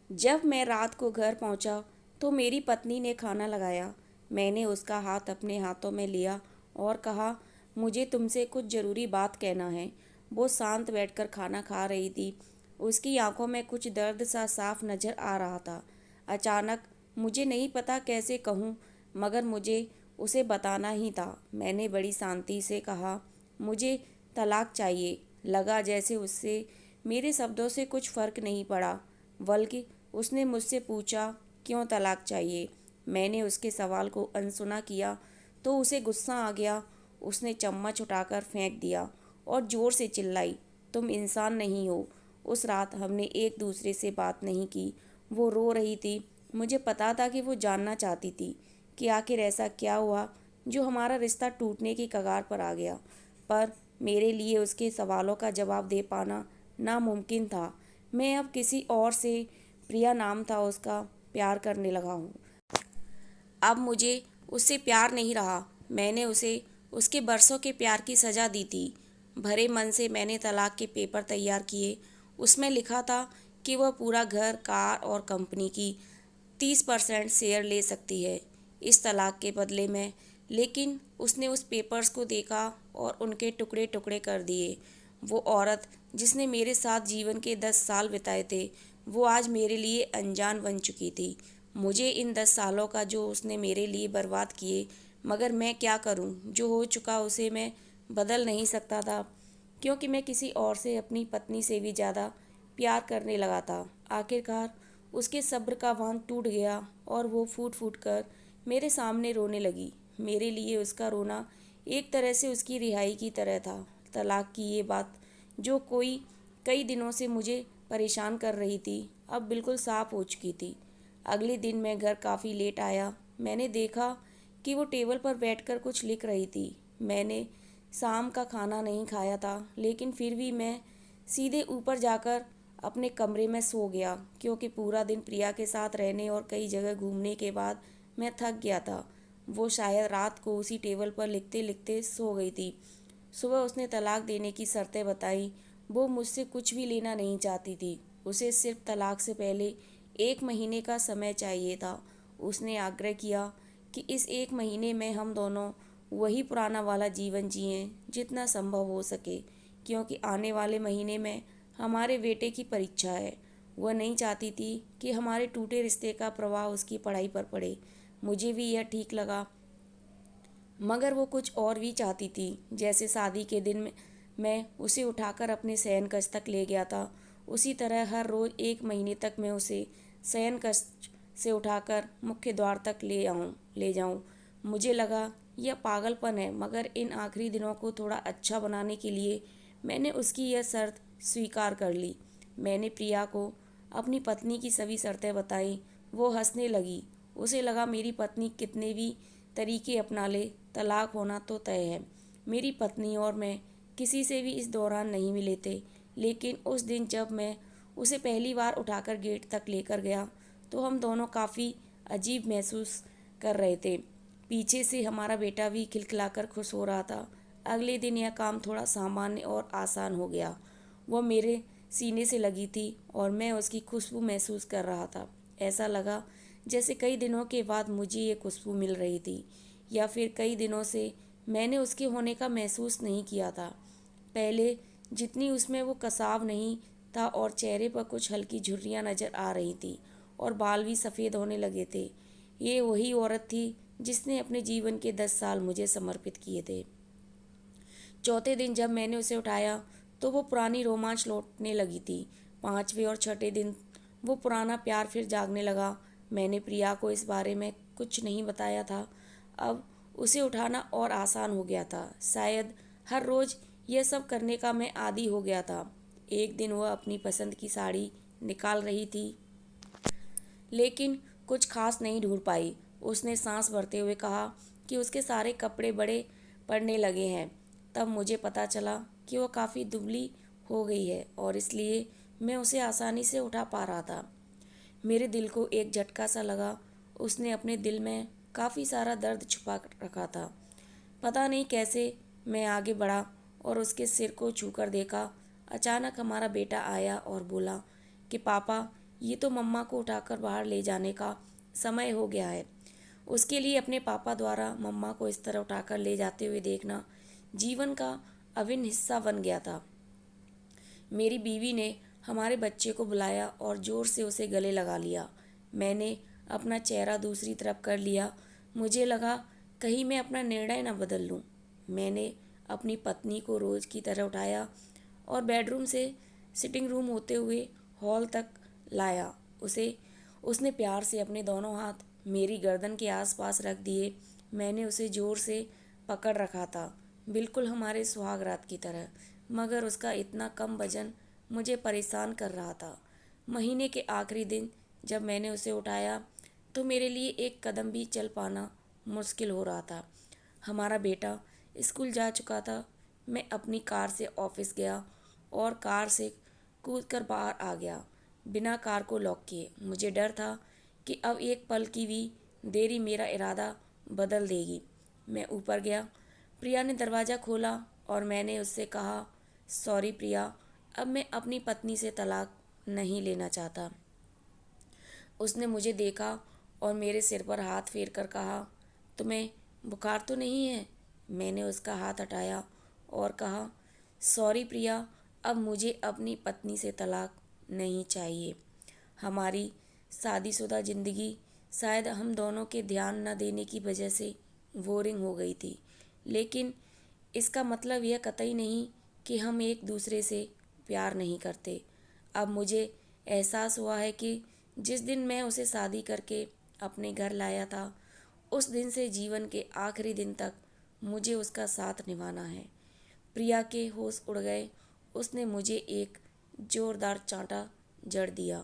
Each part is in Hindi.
जब मैं रात को घर पहुंचा तो मेरी पत्नी ने खाना लगाया। मैंने उसका हाथ अपने हाथों में लिया और कहा, मुझे तुमसे कुछ ज़रूरी बात कहना है। वो शांत बैठकर खाना खा रही थी। उसकी आंखों में कुछ दर्द सा साफ नज़र आ रहा था। अचानक, मुझे नहीं पता कैसे कहूँ, मगर मुझे उसे बताना ही था। मैंने बड़ी शांति से कहा, मुझे तलाक चाहिए। लगा जैसे उससे मेरे शब्दों से कुछ फ़र्क नहीं पड़ा, बल्कि उसने मुझसे पूछा, क्यों तलाक चाहिए। मैंने उसके सवाल को अनसुना किया तो उसे गुस्सा आ गया। उसने चम्मच उठाकर फेंक दिया और ज़ोर से चिल्लाई, तुम इंसान नहीं हो। उस रात हमने एक दूसरे से बात नहीं की। वो रो रही थी। मुझे पता था कि वो जानना चाहती थी कि आखिर ऐसा क्या हुआ जो हमारा रिश्ता टूटने की कगार पर आ गया। पर मेरे लिए उसके सवालों का जवाब दे पाना नामुमकिन था। मैं अब किसी और से, प्रिया नाम था उसका, प्यार करने लगा हूँ। अब मुझे उससे प्यार नहीं रहा। मैंने उसे उसके बरसों के प्यार की सज़ा दी थी। भरे मन से मैंने तलाक के पेपर तैयार किए। उसमें लिखा था कि वह पूरा घर, कार और कंपनी की 30% शेयर ले सकती है इस तलाक के बदले में। लेकिन उसने उस पेपर्स को देखा और उनके टुकड़े टुकड़े कर दिए। वो औरत जिसने मेरे साथ जीवन के 10 साल बिताए थे, वो आज मेरे लिए अनजान बन चुकी थी। मुझे इन 10 सालों का जो उसने मेरे लिए बर्बाद किए, मगर मैं क्या करूं? जो हो चुका उसे मैं बदल नहीं सकता था, क्योंकि मैं किसी और से, अपनी पत्नी से भी ज़्यादा प्यार करने लगा था। आखिरकार उसके सब्र का बांध टूट गया और वो फूट फूट कर मेरे सामने रोने लगी। मेरे लिए उसका रोना एक तरह से उसकी रिहाई की तरह था। तलाक की ये बात जो कई दिनों से मुझे परेशान कर रही थी, अब बिल्कुल साफ हो चुकी थी। अगले दिन मैं घर काफ़ी लेट आया। मैंने देखा कि वो टेबल पर बैठकर कुछ लिख रही थी। मैंने शाम का खाना नहीं खाया था, लेकिन फिर भी मैं सीधे ऊपर जाकर अपने कमरे में सो गया, क्योंकि पूरा दिन प्रिया के साथ रहने और कई जगह घूमने के बाद मैं थक गया था। वो शायद रात को उसी टेबल पर लिखते लिखते सो गई थी। सुबह उसने तलाक देने की शर्तें बताई। वो मुझसे कुछ भी लेना नहीं चाहती थी। उसे सिर्फ तलाक से पहले 1 महीने का समय चाहिए था। उसने आग्रह किया कि इस 1 महीने में हम दोनों वही पुराना वाला जीवन जिएं जितना संभव हो सके, क्योंकि आने वाले महीने में हमारे बेटे की परीक्षा है। वह नहीं चाहती थी कि हमारे टूटे रिश्ते का प्रभाव उसकी पढ़ाई पर पड़े। मुझे भी यह ठीक लगा, मगर वो कुछ और भी चाहती थी। जैसे शादी के दिन मैं उसे उठाकर अपने शयन कक्ष तक ले गया था, उसी तरह हर रोज़ 1 महीने तक मैं उसे शयन कक्ष से उठाकर मुख्य द्वार तक ले जाऊं। मुझे लगा यह पागलपन है, मगर इन आखिरी दिनों को थोड़ा अच्छा बनाने के लिए मैंने उसकी यह शर्त स्वीकार कर ली। मैंने प्रिया को अपनी पत्नी की सभी शर्तें बताईं। वो हंसने लगी। उसे लगा मेरी पत्नी कितने भी तरीके अपना ले, तलाक होना तो तय है। मेरी पत्नी और मैं किसी से भी इस दौरान नहीं मिले थे, लेकिन उस दिन जब मैं उसे पहली बार उठाकर गेट तक लेकर गया तो हम दोनों काफ़ी अजीब महसूस कर रहे थे। पीछे से हमारा बेटा भी खिलखिलाकर खुश हो रहा था। अगले दिन यह काम थोड़ा सामान्य और आसान हो गया। वह मेरे सीने से लगी थी और मैं उसकी खुशबू महसूस कर रहा था। ऐसा लगा जैसे कई दिनों के बाद मुझे ये खुशबू मिल रही थी, या फिर कई दिनों से मैंने उसके होने का महसूस नहीं किया था। पहले जितनी उसमें वो कसाव नहीं था और चेहरे पर कुछ हल्की झुर्रियाँ नज़र आ रही थी और बाल भी सफ़ेद होने लगे थे। ये वही औरत थी जिसने अपने जीवन के 10 साल मुझे समर्पित किए थे। चौथे दिन जब मैंने उसे उठाया तो वो पुरानी रोमांच लौटने लगी थी। 5वें और छठे दिन वो पुराना प्यार फिर जागने लगा। मैंने प्रिया को इस बारे में कुछ नहीं बताया था। अब उसे उठाना और आसान हो गया था। शायद हर रोज़ यह सब करने का मैं आदी हो गया था। एक दिन वह अपनी पसंद की साड़ी निकाल रही थी, लेकिन कुछ खास नहीं ढूंढ पाई। उसने सांस भरते हुए कहा कि उसके सारे कपड़े बड़े पड़ने लगे हैं। तब मुझे पता चला कि वह काफ़ी दुबली हो गई है और इसलिए मैं उसे आसानी से उठा पा रहा था। मेरे दिल को एक झटका सा लगा। उसने अपने दिल में काफ़ी सारा दर्द छुपा रखा था। पता नहीं कैसे मैं आगे बढ़ा और उसके सिर को छूकर देखा। अचानक हमारा बेटा आया और बोला कि पापा, ये तो मम्मा को उठाकर बाहर ले जाने का समय हो गया है। उसके लिए अपने पापा द्वारा मम्मा को इस तरह उठाकर ले जाते हुए देखना जीवन का अभिन्न हिस्सा बन गया था। मेरी बीवी ने हमारे बच्चे को बुलाया और ज़ोर से उसे गले लगा लिया। मैंने अपना चेहरा दूसरी तरफ कर लिया। मुझे लगा कहीं मैं अपना निर्णय न बदल लूं। मैंने अपनी पत्नी को रोज़ की तरह उठाया और बेडरूम से सिटिंग रूम होते हुए हॉल तक लाया। उसने प्यार से अपने दोनों हाथ मेरी गर्दन के आसपास रख दिए। मैंने उसे ज़ोर से पकड़ रखा था, बिल्कुल हमारे सुहाग रात की तरह, मगर उसका इतना कम वजन मुझे परेशान कर रहा था। महीने के आखिरी दिन जब मैंने उसे उठाया तो मेरे लिए एक कदम भी चल पाना मुश्किल हो रहा था। हमारा बेटा स्कूल जा चुका था। मैं अपनी कार से ऑफिस गया और कार से कूदकर बाहर आ गया, बिना कार को लॉक किए। मुझे डर था कि अब एक पल की भी देरी मेरा इरादा बदल देगी। मैं ऊपर गया। प्रिया ने दरवाज़ा खोला और मैंने उससे कहा, सॉरी प्रिया, अब मैं अपनी पत्नी से तलाक नहीं लेना चाहता। उसने मुझे देखा और मेरे सिर पर हाथ फेर कर कहा, तुम्हें बुखार तो नहीं है? मैंने उसका हाथ हटाया और कहा, सॉरी प्रिया, अब मुझे अपनी पत्नी से तलाक नहीं चाहिए। हमारी शादीशुदा ज़िंदगी शायद हम दोनों के ध्यान न देने की वजह से बोरिंग हो गई थी, लेकिन इसका मतलब यह कतई नहीं कि हम एक दूसरे से प्यार नहीं करते। अब मुझे एहसास हुआ है कि जिस दिन मैं उसे शादी करके अपने घर लाया था, उस दिन से जीवन के आखिरी दिन तक मुझे उसका साथ निभाना है। प्रिया के होश उड़ गए। उसने मुझे एक जोरदार चांटा जड़ दिया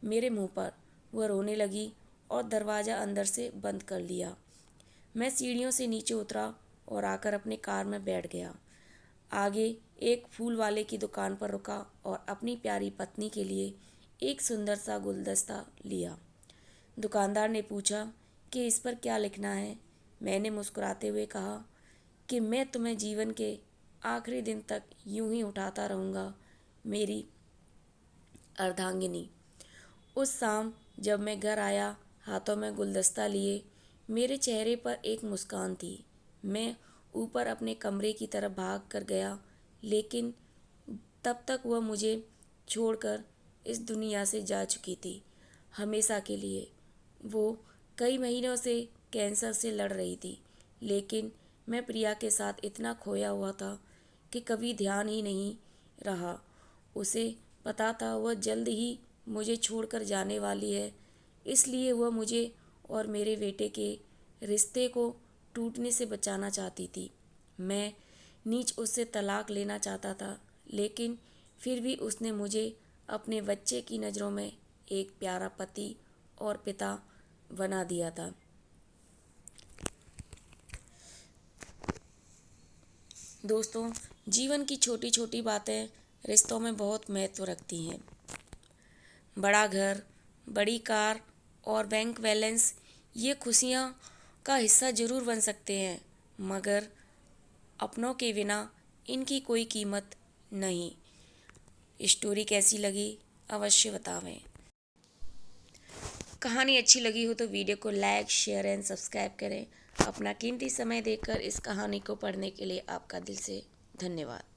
मेरे मुंह पर। वह रोने लगी और दरवाज़ा अंदर से बंद कर लिया। मैं सीढ़ियों से नीचे उतरा और आकर अपने कार में बैठ गया। आगे एक फूल वाले की दुकान पर रुका और अपनी प्यारी पत्नी के लिए एक सुंदर सा गुलदस्ता लिया। दुकानदार ने पूछा कि इस पर क्या लिखना है। मैंने मुस्कुराते हुए कहा कि मैं तुम्हें जीवन के आखिरी दिन तक यूं ही उठाता रहूँगा, मेरी अर्धांगिनी। उस शाम जब मैं घर आया, हाथों में गुलदस्ता लिए, मेरे चेहरे पर एक मुस्कान थी। मैं ऊपर अपने कमरे की तरफ भाग कर गया, लेकिन तब तक वह मुझे छोड़कर इस दुनिया से जा चुकी थी, हमेशा के लिए। वो कई महीनों से कैंसर से लड़ रही थी, लेकिन मैं प्रिया के साथ इतना खोया हुआ था कि कभी ध्यान ही नहीं रहा। उसे पता था वह जल्द ही मुझे छोड़कर जाने वाली है, इसलिए वह मुझे और मेरे बेटे के रिश्ते को टूटने से बचाना चाहती थी। मैं नीच उससे तलाक लेना चाहता था, लेकिन फिर भी उसने मुझे अपने बच्चे की नज़रों में एक प्यारा पति और पिता बना दिया था। दोस्तों, जीवन की छोटी छोटी बातें रिश्तों में बहुत महत्व रखती हैं। बड़ा घर, बड़ी कार और बैंक बैलेंस ये खुशियाँ का हिस्सा ज़रूर बन सकते हैं, मगर अपनों के बिना इनकी कोई कीमत नहीं। स्टोरी कैसी लगी अवश्य बतावें। कहानी अच्छी लगी हो तो वीडियो को लाइक, शेयर एंड सब्सक्राइब करें। अपना कीमती समय देकर इस कहानी को पढ़ने के लिए आपका दिल से धन्यवाद।